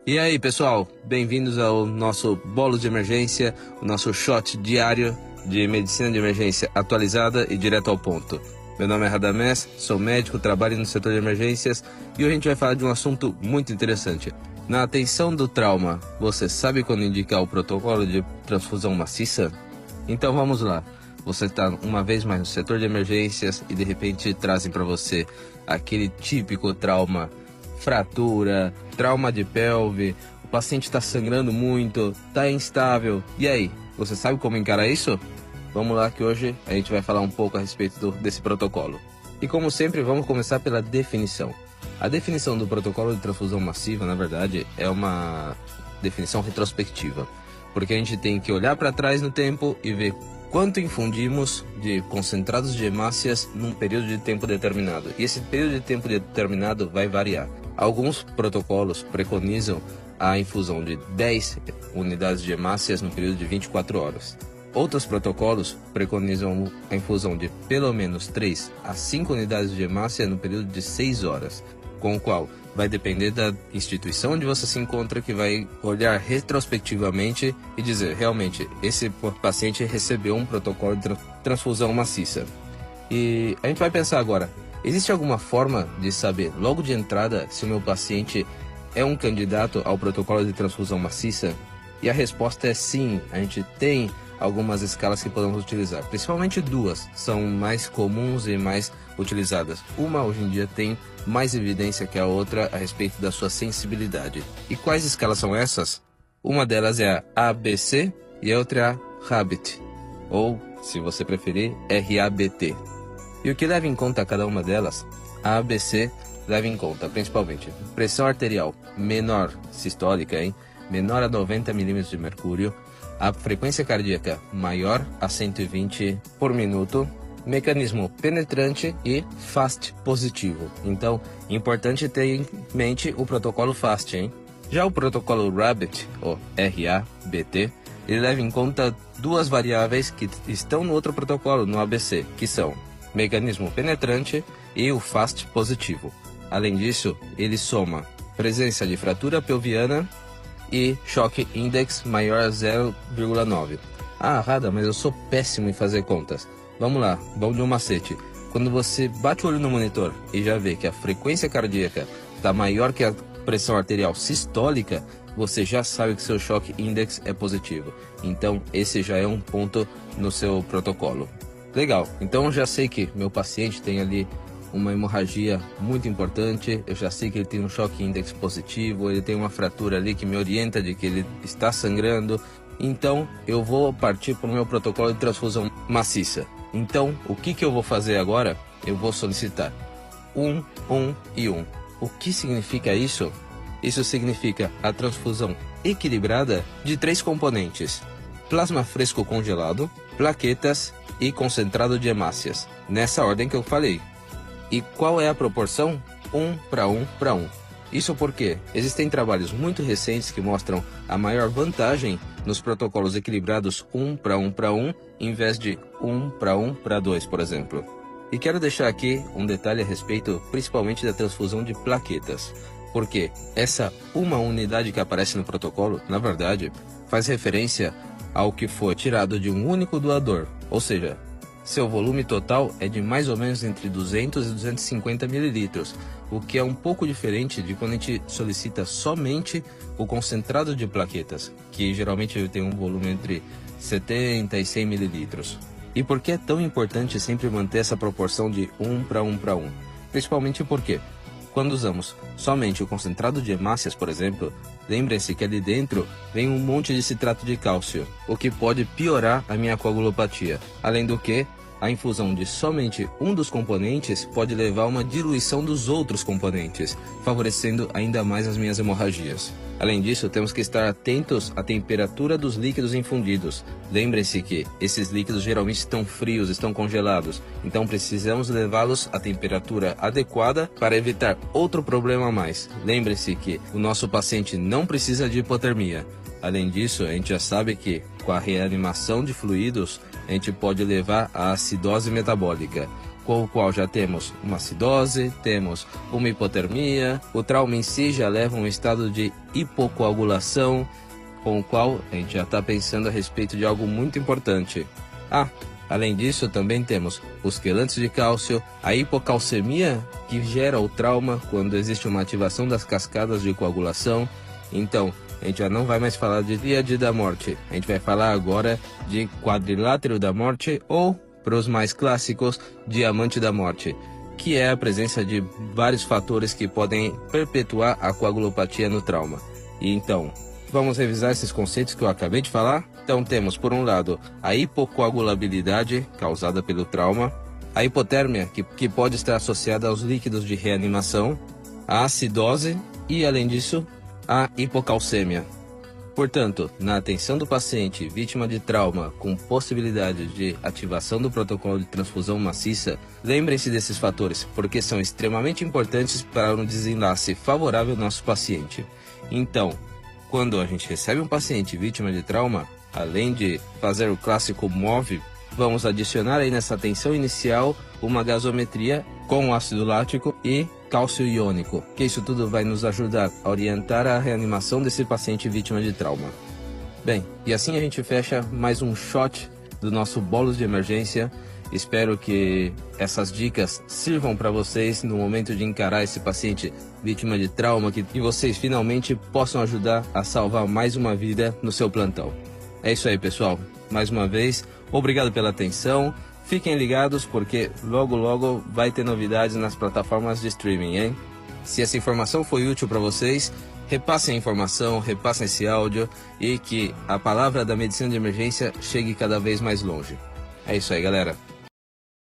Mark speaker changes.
Speaker 1: E aí, pessoal, bem-vindos ao nosso bolo de emergência, o nosso shot diário de medicina de emergência atualizada e direto ao ponto. Meu nome é Radamés, sou médico, trabalho no setor de emergências e hoje a gente vai falar de um assunto muito interessante. Na atenção do trauma, você sabe quando indicar o protocolo de transfusão maciça? Então vamos lá. Você está uma vez mais no setor de emergências e de repente trazem para você aquele típico trauma, fratura, trauma de pelve, o paciente está sangrando muito, está instável. E aí, você sabe como encarar isso? Vamos lá que hoje a gente vai falar um pouco a respeito desse protocolo. E como sempre, vamos começar pela definição. A definição do protocolo de transfusão massiva, na verdade, é uma definição retrospectiva, porque a gente tem que olhar para trás no tempo e ver quanto infundimos de concentrados de hemácias num período de tempo determinado. E esse período de tempo determinado vai variar. Alguns protocolos preconizam a infusão de 10 unidades de hemácias no período de 24 horas. Outros protocolos preconizam a infusão de pelo menos 3 a 5 unidades de hemácia no período de 6 horas, com o qual vai depender da instituição onde você se encontra, que vai olhar retrospectivamente e dizer, realmente, esse paciente recebeu um protocolo de transfusão maciça. E a gente vai pensar agora, existe alguma forma de saber logo de entrada se o meu paciente é um candidato ao protocolo de transfusão maciça? E a resposta é sim, a gente tem algumas escalas que podemos utilizar, principalmente duas são mais comuns e mais utilizadas. Uma hoje em dia tem mais evidência que a outra a respeito da sua sensibilidade. E quais escalas são essas? Uma delas é a ABC e a outra é a RABT, ou, se você preferir, RABT. E o que leva em conta cada uma delas? A ABC leva em conta principalmente pressão arterial menor sistólica, menor a 90 mm de mercúrio, a frequência cardíaca maior a 120 por minuto, mecanismo penetrante e FAST positivo. Então, importante ter em mente o protocolo FAST, Já o protocolo RABT, ou RABT, ele leva em conta duas variáveis que estão no outro protocolo, no ABC, que são mecanismo penetrante e o FAST positivo. Além disso, ele soma presença de fratura pelviana e choque index maior a 0,9. Ah, Rada, mas eu sou péssimo em fazer contas. Vamos lá, vamos de um macete. Quando você bate o olho no monitor e já vê que a frequência cardíaca está maior que a pressão arterial sistólica, você já sabe que seu choque index é positivo. Então, esse já é um ponto no seu protocolo. Legal, então eu já sei que meu paciente tem ali uma hemorragia muito importante, eu já sei que ele tem um choque index positivo, ele tem uma fratura ali que me orienta de que ele está sangrando, então eu vou partir para o meu protocolo de transfusão maciça. Então, o que eu vou fazer agora? Eu vou solicitar 1, 1 e 1. O que significa isso? Isso significa a transfusão equilibrada de 3 componentes: plasma fresco congelado, plaquetas e concentrado de hemácias, nessa ordem que eu falei. E qual é a proporção? 1 para 1 para 1. Isso porque existem trabalhos muito recentes que mostram a maior vantagem nos protocolos equilibrados 1 para 1 para 1, em vez de 1 para 1 para 2, por exemplo. E quero deixar aqui um detalhe a respeito principalmente da transfusão de plaquetas, porque essa uma unidade que aparece no protocolo, na verdade, faz referência ao que foi tirado de um único doador, ou seja, seu volume total é de mais ou menos entre 200 e 250 mililitros, o que é um pouco diferente de quando a gente solicita somente o concentrado de plaquetas, que geralmente tem um volume entre 70 e 100 mililitros. E por que é tão importante sempre manter essa proporção de 1 para 1 para 1? Principalmente porque, quando usamos somente o concentrado de hemácias, por exemplo, lembrem-se que ali dentro vem um monte de citrato de cálcio, o que pode piorar a minha coagulopatia. Além do que, a infusão de somente um dos componentes pode levar a uma diluição dos outros componentes, favorecendo ainda mais as minhas hemorragias. Além disso, temos que estar atentos à temperatura dos líquidos infundidos. Lembrem-se que esses líquidos geralmente estão frios, estão congelados, então precisamos levá-los à temperatura adequada para evitar outro problema a mais. Lembre-se que o nosso paciente não precisa de hipotermia. Além disso, a gente já sabe que com a reanimação de fluidos, a gente pode levar à acidose metabólica, com o qual já temos uma acidose, temos uma hipotermia, o trauma em si já leva a um estado de hipocoagulação, com o qual a gente já está pensando a respeito de algo muito importante. Além disso, também temos os quelantes de cálcio, a hipocalcemia, que gera o trauma quando existe uma ativação das cascadas de coagulação. Então, a gente já não vai mais falar de tríade da morte, a gente vai falar agora de quadrilátero da morte ou, para os mais clássicos, diamante da morte, que é a presença de vários fatores que podem perpetuar a coagulopatia no trauma. E então, vamos revisar esses conceitos que eu acabei de falar? Então temos, por um lado, a hipocoagulabilidade causada pelo trauma, a hipotérmia, que pode estar associada aos líquidos de reanimação, a acidose e, além disso, a hipocalcemia. Portanto, na atenção do paciente vítima de trauma com possibilidade de ativação do protocolo de transfusão maciça, lembrem-se desses fatores, porque são extremamente importantes para um desenlace favorável ao nosso paciente. Então, quando a gente recebe um paciente vítima de trauma, além de fazer o clássico MOV, vamos adicionar aí nessa atenção inicial uma gasometria com ácido lático e cálcio iônico, que isso tudo vai nos ajudar a orientar a reanimação desse paciente vítima de trauma. Bem, e assim a gente fecha mais um shot do nosso bolos de emergência. Espero que essas dicas sirvam para vocês no momento de encarar esse paciente vítima de trauma, que vocês finalmente possam ajudar a salvar mais uma vida no seu plantão. É isso aí, pessoal. Mais uma vez, obrigado pela atenção. Fiquem ligados porque logo vai ter novidades nas plataformas de streaming, hein? Se essa informação foi útil para vocês, repassem a informação, repassem esse áudio e que a palavra da medicina de emergência chegue cada vez mais longe. É isso aí, galera.